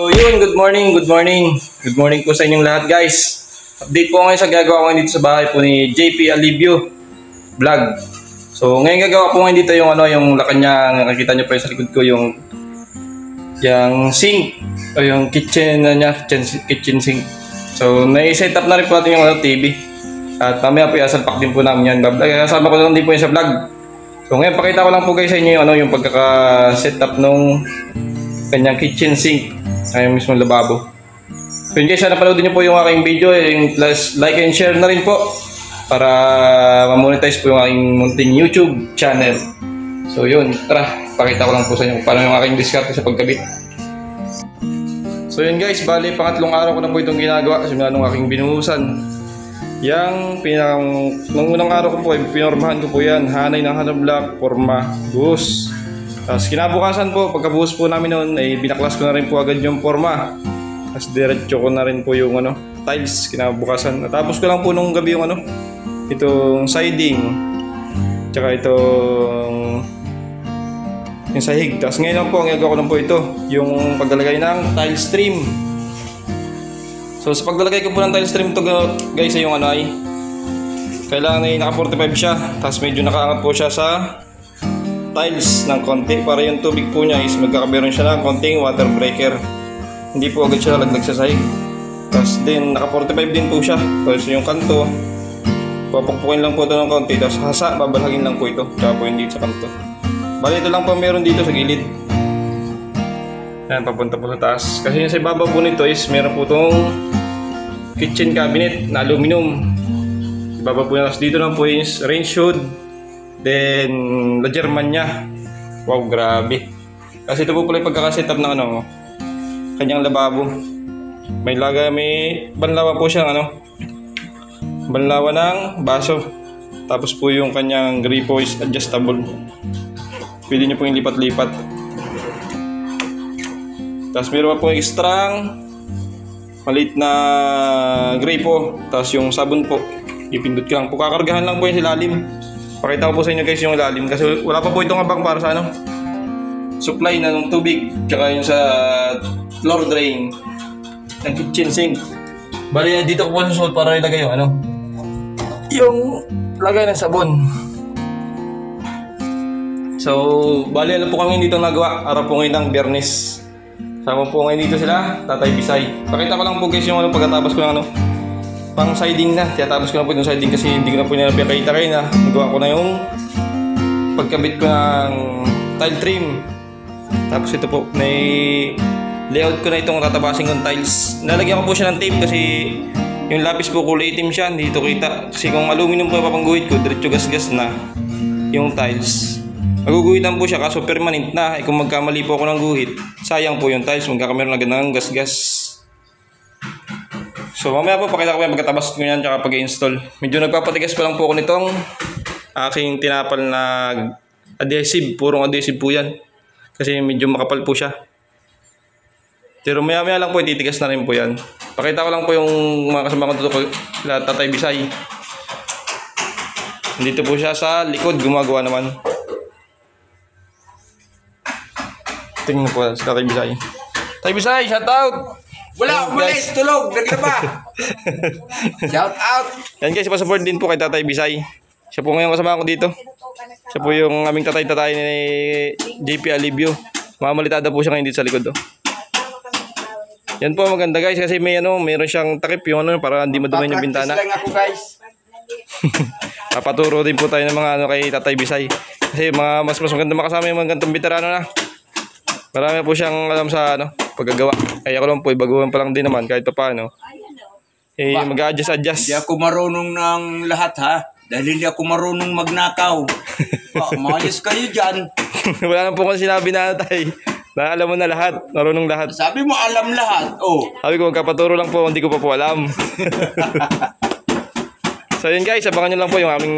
So yun, good morning, good morning. Good morning po sa inyong lahat guys. Update po ngayon sa gagawa ko ngayon dito sa bahay po ni JP Alivio Vlog. So ngayon gagawa po ngayon dito yung yung lakanya, nakikita nyo pa sa likod ko yung sink o yung kitchen niya, kitchen sink. So nai-set up na rin po natin yung TV. At mamaya po isalpak din po namin yan. Kasama ko lang din po yan sa vlog. So ngayon pakita ko lang po guys sa inyo yung pagkaka-set up nung kanyang kitchen sink. Ayun mismo lababo. So yun guys, sana panoodin nyo po yung aking video, plus like and share na rin po para ma-monetize po yung aking munting YouTube channel. So yun, tara, pakita ko lang po sa inyo paano yung aking diskarte sa pagkabit. So yun guys, bali pangatlong araw ko na po itong ginagawa kasi mula nung aking binuhusan. Nung unang araw ko po, pinormahan ko po yan, hanay ng hanay block, forma, buhos. Tapos kinabukasan po, pagkabuhos po namin noon, ay binaklas ko na rin po agad yung forma. Tapos diretso ko na rin po yung tiles kinabukasan. Natapos ko lang po nung gabi yung itong siding. Tsaka itong yung sahig. Tapos ngayon lang po, ang gagawa ko lang po ito, yung paglalagay ng tile stream. So sa paglalagay ko po ng tile stream to guys ay kailangan ay naka 45 siya. Tapos medyo nakaangat po siya sa tiles ng konti para yung tubig po niya is magkakameron siya ng konting water breaker. Hindi po agad siya lalaglag sa sahig. Tapos din naka 45 din po siya. Tapos yung kanto papukpukin lang po ito ng konti. Tapos hasa babalhagin lang po ito. Tsaka po hindi sa kanto. Bali ito lang po meron dito sa gilid. Ayan, papunta po sa taas. Kasi yung sa ibabaw po nito is meron po itong kitchen cabinet na aluminum. Ibabaw po na. Dito lang po is range hood. Then, la German niya. Wow, grabe. Kasi ito po pala yung pagkakasetup ng kanyang lababo. May banlawa po siyang banlawa ng baso. Tapos po yung kanyang gripo is adjustable. Pwede nyo po yung lipat-lipat. Tapos meron pa po yung extrang maliit na gripo. Tapos yung sabon po, ipindot ka lang po. Kakargahan lang po yung ilalim. Pakita ko po sa inyo guys yung ilalim kasi wala pa po itong abang para sa supply na ng tubig tsaka yung sa floor drain ng kitchen sink. Bali dito ko po susunod para ilagay yung lagay ng sabon. So bali po kami dito nagawa araw po ngayon ng Biyernes. Sama po ngayon dito sila Tatay Bisay. Pakita ko lang po guys yung pagkatapos ko ng pang siding na. Tiyatapos ko na po yung siding kasi hindi ko na po pinapakita kayo na nagawa ko na yung pagkabit ko ng tile trim. Tapos ito po, layout ko na itong tatabasin kong tiles. Nalagyan ko po siya ng tape kasi yung lapis po kulay itim siya, hindi ito kita. Kasi kung aluminum po papangguhit ko, diretso gas-gas na yung tiles. Maguguhitan po siya kaso permanent na. Kung magkamali po ako ng guhit, sayang po yung tiles, magkakameron agad ng gas-gas. So mamaya po pakita ko yung pagkatabas ko yan tsaka pag-install. Medyo nagpapatigas pa lang po ako nitong aking tinapal na adhesive. Purong adhesive po yan. Kasi medyo makapal po siya. Pero maya lang po ititigas na rin po yan. Pakita ko lang po yung mga kasama ko dito kila Tatay Bisay. Dito po siya sa likod gumagawa naman. Tingnan po sa Tatay Bisay. Tatay Bisay, shout out! Wala, umalis, tulog, naglaba. Shout out. Yan guys, pa-support din po kay Tatay Bisay. Siya po ngayon kasama ko dito. Siya po yung aming tatay ni JP Alivio. Mamalitada po siya ngayon dito sa likod. Yan po maganda guys kasi meron siyang takip yung para hindi madumi yung bintana. Lang ako guys. Papaturo din po tayo ng mga kay Tatay Bisay. Kasi mas maganda makasama yung mga gantong veterano na. Marami po siyang alam sa paggagawa. Ay ako lang po, baguhan pa lang din naman kahit pa paano. Mag-adjust. Hindi ako marunong ng lahat ha. Dahil hindi ako marunong magnakaw. Mayos kayo dyan. Wala nang po kung sinabi na tay. Na alam mo na lahat. Marunong lahat. Sabi mo alam lahat. Oh. Sabi ko magkapaturo lang po, hindi ko pa po alam. So yun guys, abangan nyo lang po yung aming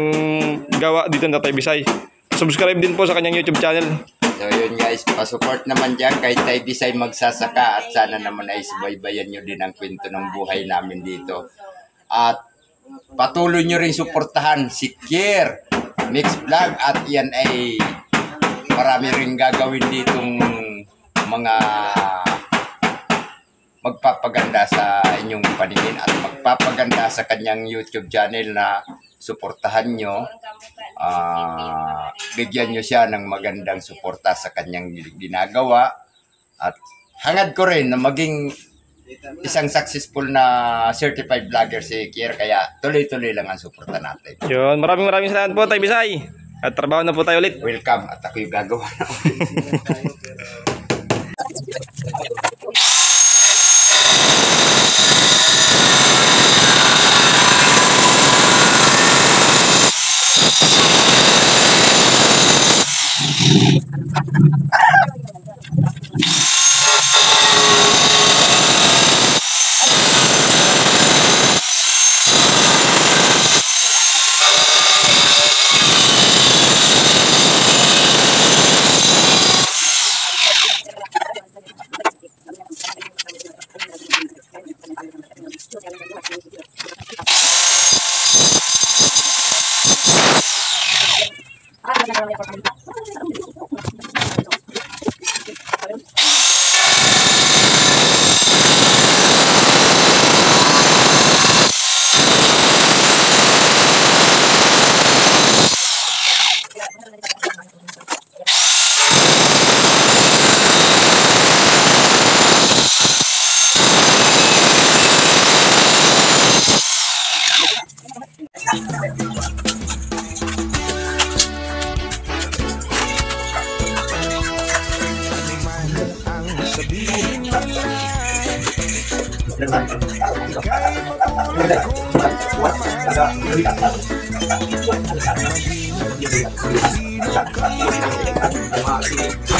gawa dito ng Tatay Bisay. Subscribe din po sa kanyang YouTube channel. So yun guys, pasupport naman dyan kay Tay Bisay magsasaka at sana naman ay subaybayan nyo din ang kwento ng buhay namin dito. At patuloy nyo rin suportahan si Kier Mix Vlog at yan ay marami rin gagawin ditong mga magpapaganda sa inyong paningin at magpapaganda sa kanyang YouTube channel na suportahan nyo. Bigyan nyo siya ng magandang suporta sa kanyang ginagawa. At hangad ko rin na maging isang successful na certified vlogger si Kier. Kaya tuloy-tuloy lang ang suporta natin. Yun, maraming salamat po Tay Bisay. At trabaho na po tayo ulit. Welcome at ako yung gagawa na Maging